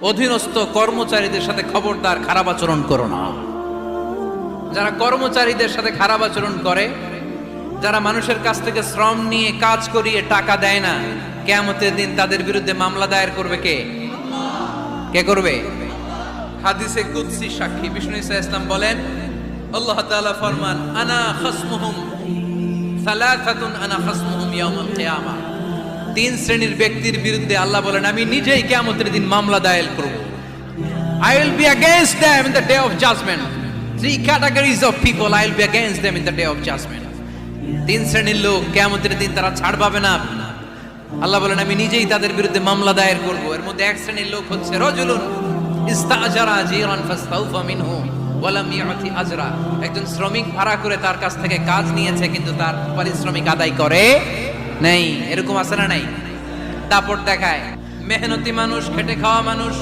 অধীনস্থ কর্মচারীদের সাথে খবরদার খারাপ আচরণ করো না। যারা কর্মচারীদের সাথে খারাপ আচরণ করে, যারা মানুষের কাছ থেকে শ্রম নিয়ে কাজ করিয়ে টাকা দেয় না, কিয়ামতের দিন তাদের বিরুদ্ধে মামলা দায়ের করবে কে? কে করবে? হাদিসে কুদসি সাক্ষী বিষ্ণু ঈসা ইসলাম বলেন, আল্লাহ তাআলা ফরমান, আনা খাসমুহুম সালাসাতুন আনা খাসমুহুম ইয়াউমাল কিয়ামা। তিন শ্রেণীর ব্যক্তির বিরুদ্ধে আল্লাহ বলেন, আমি নিজেই কিয়ামতের দিন মামলা দায়ের করব। I will be against them in the day of judgment. Three categories of people, I will be against them in the day of judgment. তিন শ্রেণীর লোক কিয়ামতের দিন তারা ছাড় পাবে না। আল্লাহ বলেন, আমি নিজেই তাদের বিরুদ্ধে মামলা দায়ের করব। এর মধ্যে এক শ্রেণীর লোক হচ্ছে রাজুলুন ইস্তাজারা জিরান ফাস্তাউফা মিনহু ওয়া লাম ইউতি আজরা। একজন শ্রমিক ভাড়া করে তার কাছ থেকে কাজ নিয়েছে, কিন্তু তার পারিশ্রমিক আদায় করে নাই। এরকম আছে না নাই? দাপট দেখায়। মেহনতি মানুষ, খেটে খাওয়া মানুষ